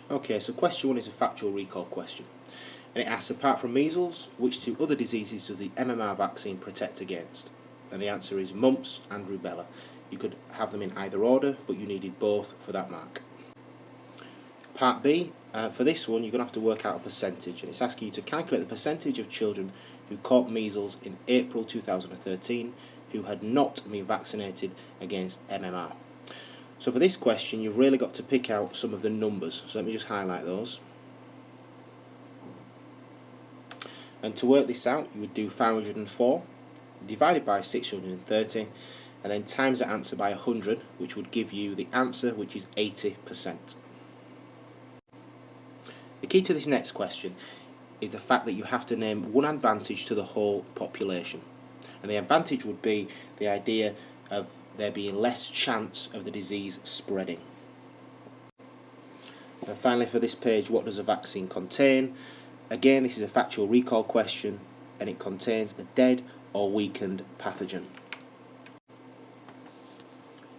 Okay, so question 1 is a factual recall question. And it asks, apart from measles, which 2 other diseases does the MMR vaccine protect against? And the answer is mumps and rubella. You could have them in either order, but you needed both for that mark. Part B, for this one, you're going to have to work out a percentage, and it's asking you to calculate the percentage of children who caught measles in April 2013 who had not been vaccinated against MMR. So for this question, you've really got to pick out some of the numbers. So let me just highlight those. And to work this out, you would do 504 divided by 630 and then times the answer by 100, which would give you the answer, which is 80%. The key to this next question is the fact that you have to name one advantage to the whole population. And the advantage would be the idea of there being less chance of the disease spreading. And finally, for this page, what does a vaccine contain? Again, this is a factual recall question, and it contains a dead or weakened pathogen.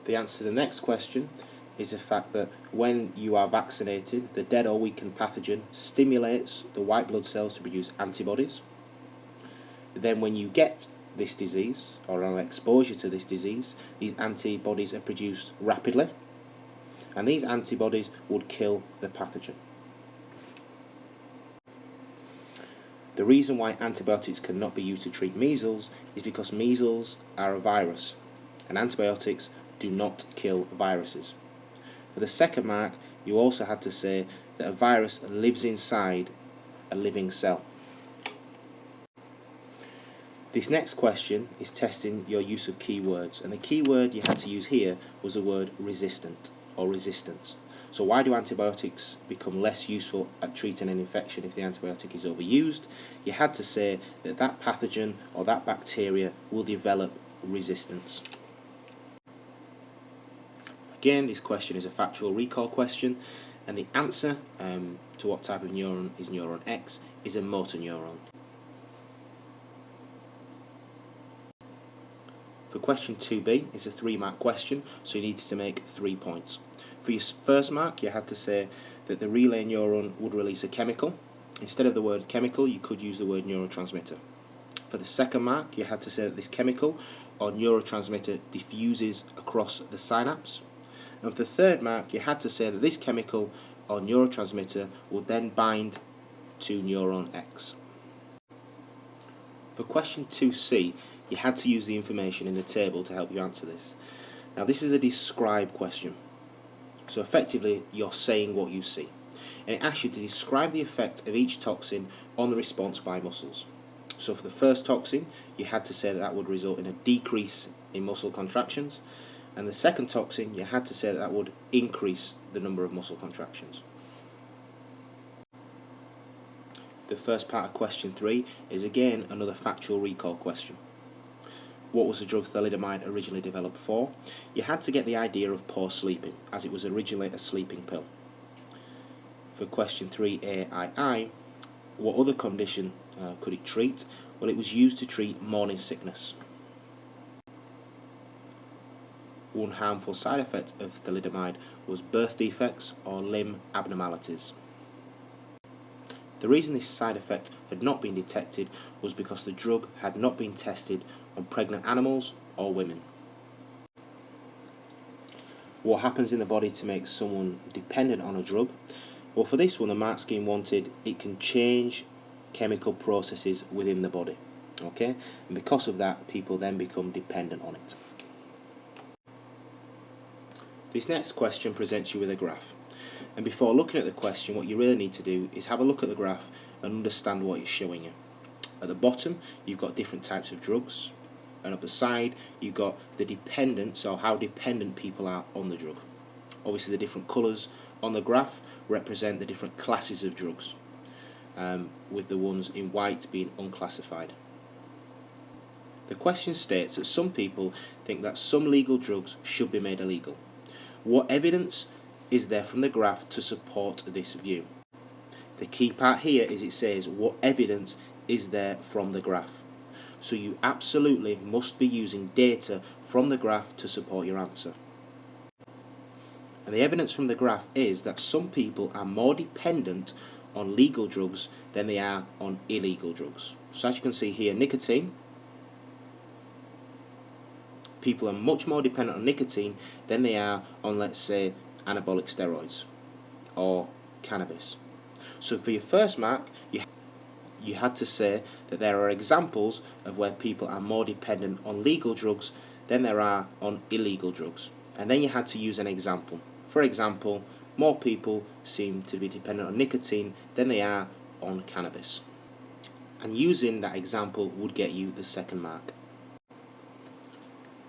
The answer to the next question is the fact that when you are vaccinated, the dead or weakened pathogen stimulates the white blood cells to produce antibodies. Then when you get this disease, or an exposure to this disease, these antibodies are produced rapidly, and these antibodies would kill the pathogen. The reason why antibiotics cannot be used to treat measles is because measles are a virus, and antibiotics do not kill viruses. For the second mark, you also had to say that a virus lives inside a living cell. This next question is testing your use of keywords, and the key word you had to use here was the word resistant or resistance. So why do antibiotics become less useful at treating an infection if the antibiotic is overused? You had to say that that pathogen or that bacteria will develop resistance. Again, this question is a factual recall question, and the answer to what type of neuron is neuron X is a motor neuron. For question 2b, it's a 3-mark question, so you needed to make 3 points. For your first mark, you had to say that the relay neuron would release a chemical. Instead of the word chemical, you could use the word neurotransmitter. For the second mark, you had to say that this chemical or neurotransmitter diffuses across the synapse. And for the third mark, you had to say that this chemical or neurotransmitter will then bind to neuron X. For question 2c, you had to use the information in the table to help you answer this. Now this is a describe question. So effectively, you're saying what you see. And it asks you to describe the effect of each toxin on the response by muscles. So for the first toxin, you had to say that that would result in a decrease in muscle contractions. And the second toxin, you had to say that that would increase the number of muscle contractions. The first part of question 3 is again another factual recall question. What was the drug thalidomide originally developed for? You had to get the idea of poor sleeping, as it was originally a sleeping pill. For question 3a, what other condition could it treat? Well, it was used to treat morning sickness. One harmful side effect of thalidomide was birth defects or limb abnormalities. The reason this side effect had not been detected was because the drug had not been tested on pregnant animals or women. What happens in the body to make someone dependent on a drug? Well, for this one, the mark scheme wanted it can change chemical processes within the body. Okay, and because of that, people then become dependent on it. This next question presents you with a graph. And before looking at the question, what you really need to do is have a look at the graph and understand what it's showing you. At the bottom, you've got different types of drugs, and up the side, you've got the dependence, or how dependent people are on the drug. Obviously, the different colours on the graph represent the different classes of drugs, with the ones in white being unclassified. The question states that some people think that some legal drugs should be made illegal. What evidence is there from the graph to support this view? The key part here is it says what evidence is there from the graph. So you absolutely must be using data from the graph to support your answer. And the evidence from the graph is that some people are more dependent on legal drugs than they are on illegal drugs. So as you can see here, nicotine, people are much more dependent on nicotine than they are on, let's say, anabolic steroids or cannabis. So for your first mark, you had to say that there are examples of where people are more dependent on legal drugs than there are on illegal drugs. And then you had to use an example. For example, more people seem to be dependent on nicotine than they are on cannabis. And using that example would get you the second mark.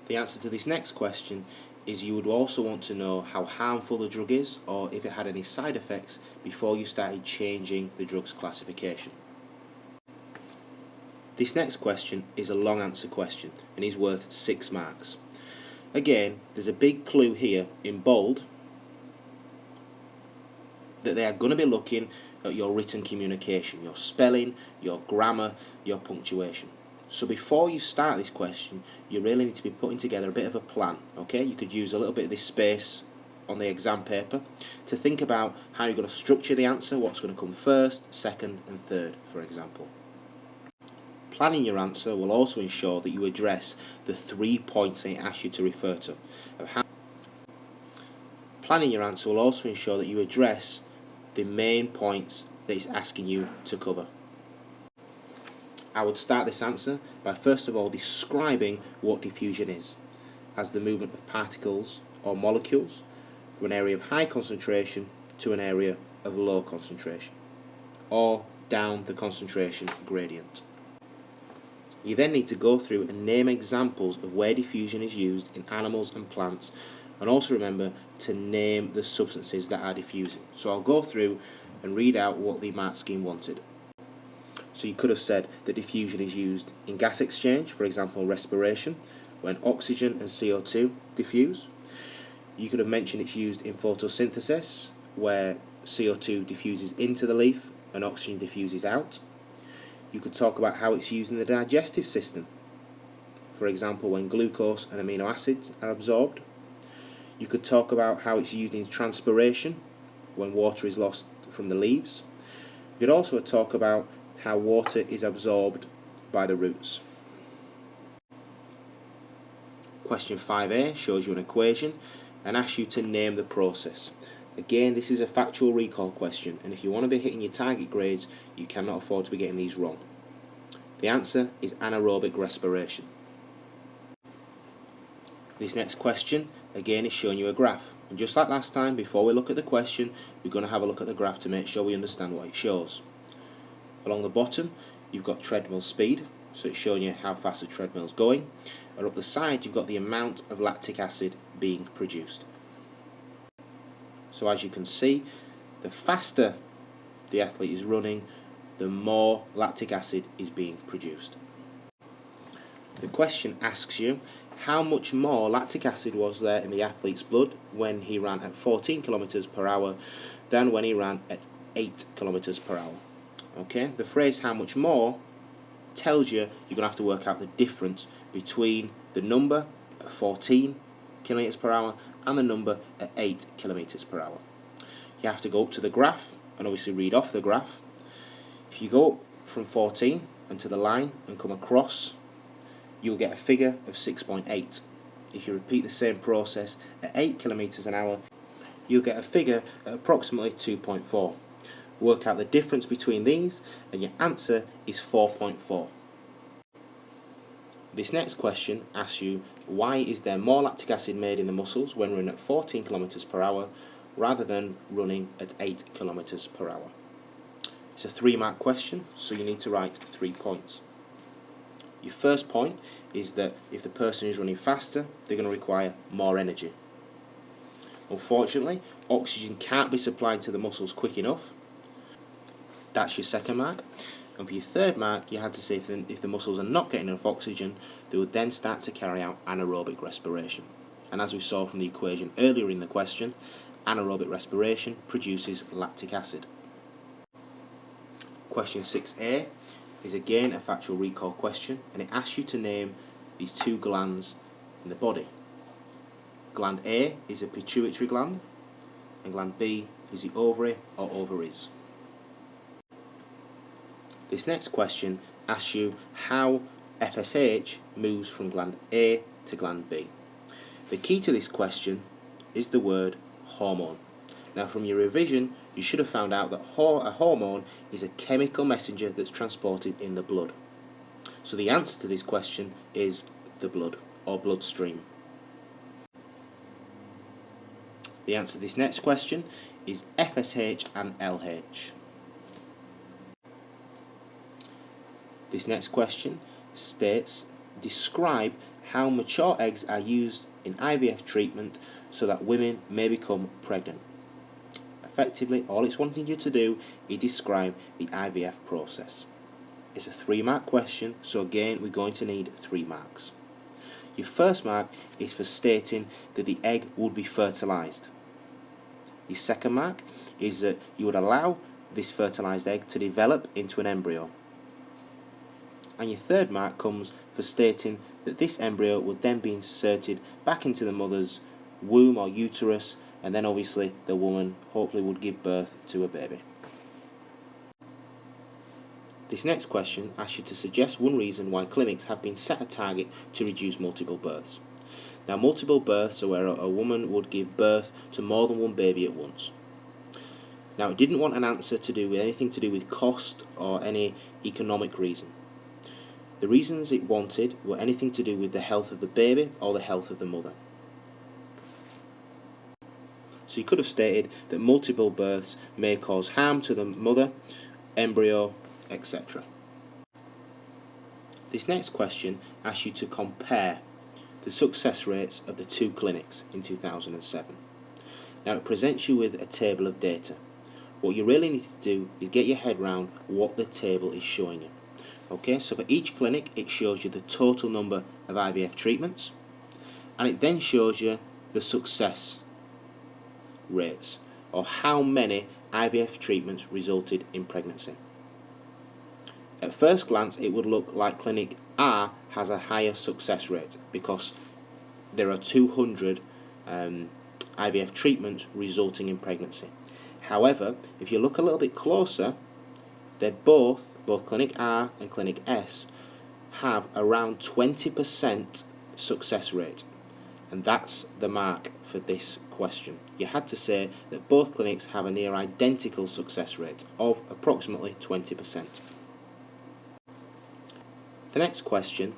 The answer to this next question is you would also want to know how harmful the drug is or if it had any side effects before you started changing the drug's classification. This next question is a long answer question and is worth 6 marks. Again, there's a big clue here in bold that they are going to be looking at your written communication, your spelling, your grammar, your punctuation. So before you start this question, you really need to be putting together a bit of a plan, okay? You could use a little bit of this space on the exam paper to think about how you're going to structure the answer, what's going to come first, second and third, for example. Planning your answer will also ensure that you address the 3 points it asks you to refer to. Planning your answer will also ensure that you address the main points that it's asking you to cover. I would start this answer by first of all describing what diffusion is, as the movement of particles or molecules from an area of high concentration to an area of low concentration, or down the concentration gradient. You then need to go through and name examples of where diffusion is used in animals and plants, and also remember to name the substances that are diffusing. So I'll go through and read out what the mark scheme wanted. So you could have said that diffusion is used in gas exchange, for example respiration, when oxygen and CO2 diffuse. You could have mentioned it's used in photosynthesis, where CO2 diffuses into the leaf and oxygen diffuses out. You could talk about how it's used in the digestive system, for example when glucose and amino acids are absorbed. You could talk about how it's used in transpiration, when water is lost from the leaves. You could also talk about how water is absorbed by the roots. Question 5a shows you an equation and asks you to name the process. Again, this is a factual recall question, and if you want to be hitting your target grades, you cannot afford to be getting these wrong. The answer is anaerobic respiration. This next question, again, is showing you a graph. And just like last time, before we look at the question, we're going to have a look at the graph to make sure we understand what it shows. Along the bottom, you've got treadmill speed, so it's showing you how fast the treadmill is going. And up the side, you've got the amount of lactic acid being produced. So as you can see, the faster the athlete is running, the more lactic acid is being produced. The question asks you how much more lactic acid was there in the athlete's blood when he ran at 14 kilometers per hour than when he ran at 8 kilometers per hour. Okay, the phrase how much more tells you you're going to have to work out the difference between the number at 14 kilometers per hour and the number at 8 kilometers per hour. You have to go up to the graph and obviously read off the graph. If you go up from 14 and to the line and come across, you'll get a figure of 6.8. If you repeat the same process at 8 kilometers an hour, you'll get a figure at approximately 2.4. Work out the difference between these and your answer is 4.4. This next question asks you why is there more lactic acid made in the muscles when running at 14 kilometers per hour rather than running at 8 kilometers per hour. It's a 3-mark question, so you need to write 3 points. Your first point is that if the person is running faster, they're going to require more energy. Unfortunately, oxygen can't be supplied to the muscles quick enough. That's your second mark. And for your third mark, you had to say if the muscles are not getting enough oxygen, they would then start to carry out anaerobic respiration. And as we saw from the equation earlier in the question, anaerobic respiration produces lactic acid. Question 6a is again a factual recall question, and it asks you to name these 2 glands in the body. Gland A is a pituitary gland, and gland B is the ovary or ovaries. This next question asks you how FSH moves from gland A to gland B. The key to this question is the word hormone. Now from your revision, you should have found out that a hormone is a chemical messenger that's transported in the blood. So the answer to this question is the blood or bloodstream. The answer to this next question is FSH and LH. This next question states, describe how mature eggs are used in IVF treatment so that women may become pregnant. Effectively, all it's wanting you to do is describe the IVF process. It's a 3-mark question, so again we're going to need 3 marks. Your first mark is for stating that the egg would be fertilised. Your second mark is that you would allow this fertilised egg to develop into an embryo. And your third mark comes for stating that this embryo would then be inserted back into the mother's womb or uterus, and then obviously the woman hopefully would give birth to a baby. This next question asks you to suggest one reason why clinics have been set a target to reduce multiple births. Now, multiple births are where a woman would give birth to more than one baby at once. Now, it didn't want an answer to do with anything to do with cost or any economic reason. The reasons it wanted were anything to do with the health of the baby or the health of the mother. So you could have stated that multiple births may cause harm to the mother, embryo, etc. This next question asks you to compare the success rates of the 2 clinics in 2007. Now it presents you with a table of data. What you really need to do is get your head around what the table is showing you. Okay, so for each clinic it shows you the total number of IVF treatments, and it then shows you the success rates, or how many IVF treatments resulted in pregnancy. At first glance it would look like clinic R has a higher success rate because there are 200 IVF treatments resulting in pregnancy. However, if you look a little bit closer, they're both clinic R and clinic S have around 20% success rate, and that's the mark for this question. You had to say that both clinics have a near identical success rate of approximately 20%. The next question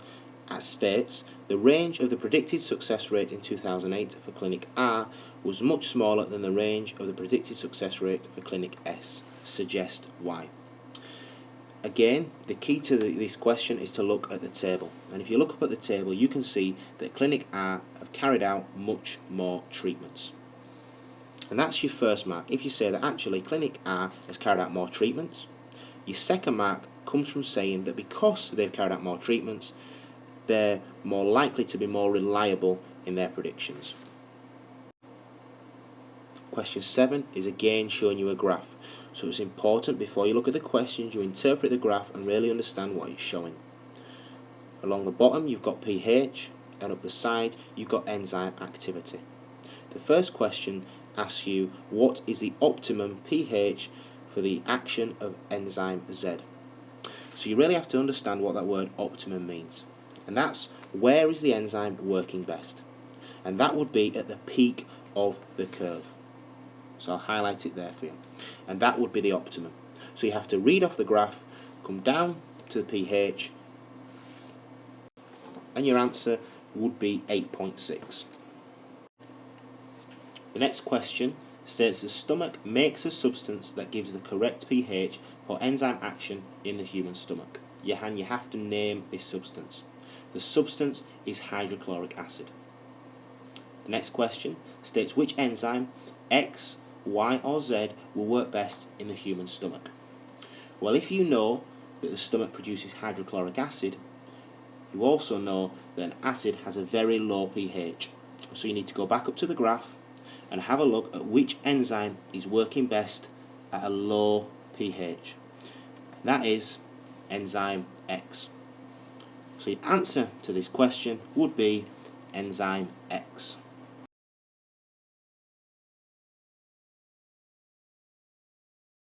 states the range of the predicted success rate in 2008 for clinic R was much smaller than the range of the predicted success rate for clinic S. Suggest why. Again, the key to this question is to look at the table, and if you look up at the table you can see that clinic R have carried out much more treatments, and that's your first mark. If you say that actually clinic R has carried out more treatments, your second mark comes from saying that because they've carried out more treatments they're more likely to be more reliable in their predictions. Question 7 is again showing you a graph. So it's important before you look at the questions you interpret the graph and really understand what it's showing. Along the bottom you've got pH, and up the side you've got enzyme activity. The first question asks you what is the optimum pH for the action of enzyme Z. So you really have to understand what that word optimum means, and that's where is the enzyme working best, and that would be at the peak of the curve. So I'll highlight it there for you, and that would be the optimum. So you have to read off the graph, come down to the pH, and your answer would be 8.6. The next question states the stomach makes a substance that gives the correct pH for enzyme action in the human stomach. You have to name this substance. The substance is hydrochloric acid. The next question states which enzyme, X, Y or Z, will work best in the human stomach. Well, if you know that the stomach produces hydrochloric acid, you also know that an acid has a very low pH. So you need to go back up to the graph and have a look at which enzyme is working best at a low pH. That is enzyme X. So your answer to this question would be enzyme X.